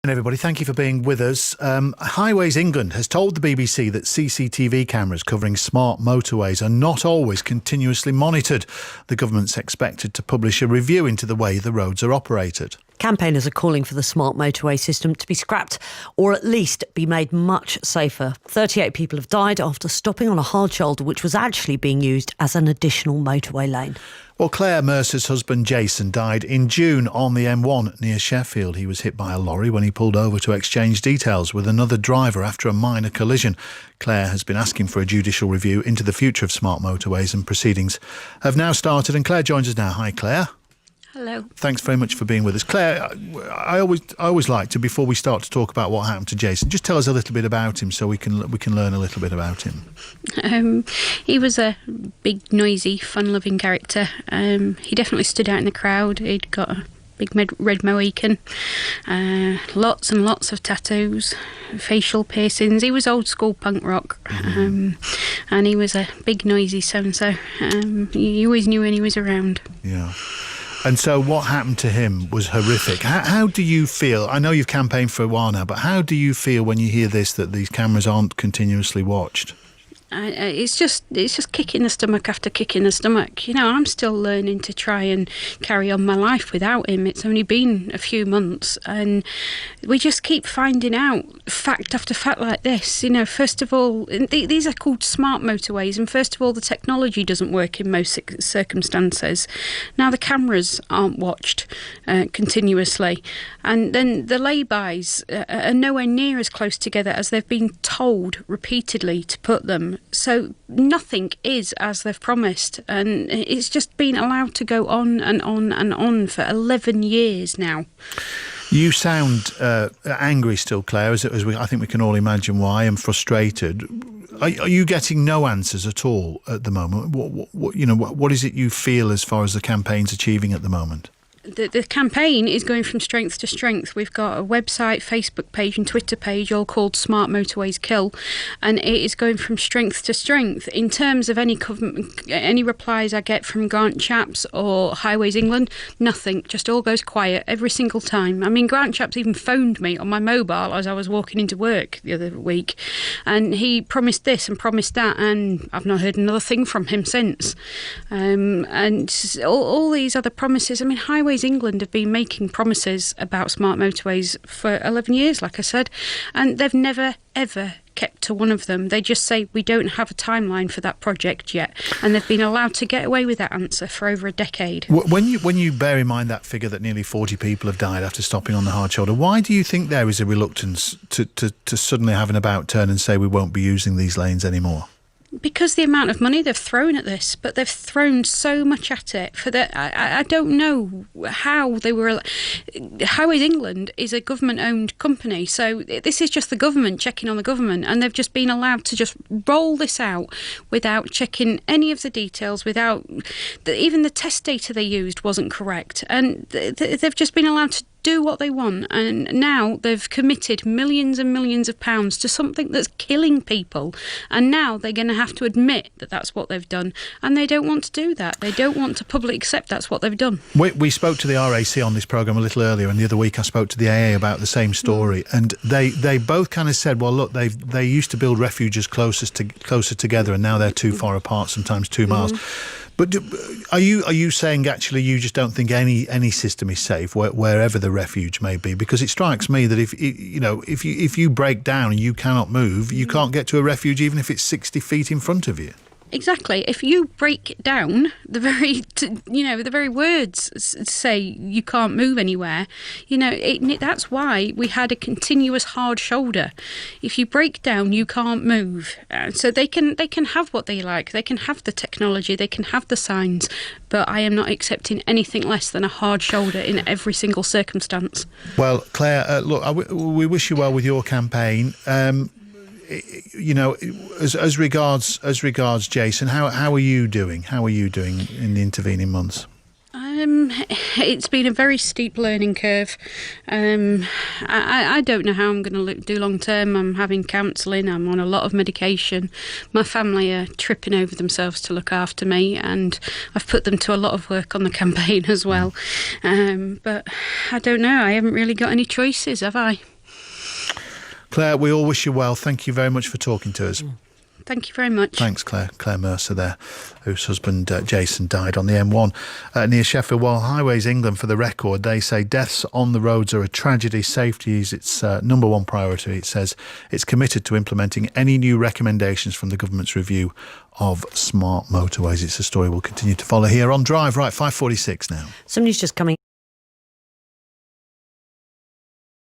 And everybody, thank you for being with us. Highways England has told the BBC that CCTV cameras covering smart motorways are not always continuously monitored. The government's expected to publish a review into the way the roads are operated. Campaigners are calling for the smart motorway system to be scrapped or at least be made much safer. 38 people have died after stopping on a hard shoulder which was actually being used as an additional motorway lane. Well, Claire Mercer's husband Jason died in June on the M1 near Sheffield. He was hit by a lorry when he pulled over to exchange details with another driver after a minor collision. Claire has been asking for a judicial review into the future of smart motorways, and proceedings have now started. And Claire joins us now. Hi, Claire. Hello. Thanks very much for being with us. Claire, I always like to, before we start to talk about what happened to Jason, just tell us a little bit about him so we can learn a little bit about him. He was a big, noisy, fun-loving character. He definitely stood out in the crowd. He'd got a big red Mohican, lots and lots of tattoos, facial piercings. He was old school punk rock, and he was a big, noisy so-and-so. You always knew when he was around. Yeah. And so what happened to him was horrific. How do you feel? I know you've campaigned for a while now, but how do you feel when you hear this, that these cameras aren't continuously watched? It's just kick in the stomach after kick in the stomach. You know, I'm still learning to try and carry on my life without him. It's only been a few months, and we just keep finding out fact after fact like this. You know, first of all, these are called smart motorways, and first of all, the technology doesn't work in most circumstances. Now the cameras aren't watched continuously, and then the laybys are nowhere near as close together as they've been told repeatedly to put them. So nothing is as they've promised, and it's just been allowed to go on and on and on for 11 years now. You sound angry still, Claire, I think we can all imagine why, and frustrated. Are you getting no answers at all at the moment? What is it you feel as far as the campaign's achieving at the moment? The campaign is going from strength to strength. We've got a website, Facebook page and Twitter page all called Smart Motorways Kill, and it is going from strength to strength. In terms of any replies I get from Grant Chaps or Highways England, nothing, just all goes quiet every single time. I mean, Grant Chaps even phoned me on my mobile as I was walking into work the other week, and he promised this and promised that, and I've not heard another thing from him since. And all these other promises, I mean, Highways England have been making promises about smart motorways for 11 years, like I said, and they've never, ever kept to one of them. They just say, we don't have a timeline for that project yet, and they've been allowed to get away with that answer for over a decade. When you bear in mind that figure that nearly 40 people have died after stopping on the hard shoulder, why do you think there is a reluctance to suddenly have an about turn and say we won't be using these lanes anymore? Because the amount of money they've thrown at this, but they've thrown so much at it. I don't know how they were. Highways England is a government-owned company, so this is just the government checking on the government, and they've just been allowed to just roll this out without checking any of the details, without even the test data they used wasn't correct, and they've just been allowed to do what they want, and now they've committed millions and millions of pounds to something that's killing people, and now they're going to have to admit that that's what they've done, and they don't want to do that. They don't want to publicly accept that's what they've done. We spoke to the RAC on this programme a little earlier, and the other week I spoke to the AA about the same story, and they both kind of said, well, look, they used to build refuges closer together, and now they're too far apart, sometimes 2 miles. But are you saying actually you just don't think any system is safe wherever the refuge may be? Because it strikes me that if you break down and you cannot move, you can't get to a refuge even if it's 60 feet in front of you. Exactly. If you break down the very words say you can't move anywhere, that's why we had a continuous hard shoulder. If you break down, you can't move. So they can have what they like. They can have the technology. They can have the signs. But I am not accepting anything less than a hard shoulder in every single circumstance. Well, Claire, look, we wish you well with your campaign. As regards Jason, how are you doing? How are you doing in the intervening months? It's been a very steep learning curve. I don't know how I'm going to do long term. I'm having counselling. I'm on a lot of medication. My family are tripping over themselves to look after me, and I've put them to a lot of work on the campaign as well. But I don't know. I haven't really got any choices, have I? Claire, we all wish you well. Thank you very much for talking to us. Thank you very much. Thanks, Claire. Claire Mercer there, whose husband Jason died on the M1 near Sheffield. While Highways England, for the record, they say deaths on the roads are a tragedy. Safety is its number one priority. It says it's committed to implementing any new recommendations from the government's review of smart motorways. It's a story we'll continue to follow here on Drive. Right, 5:46 now. Somebody's just coming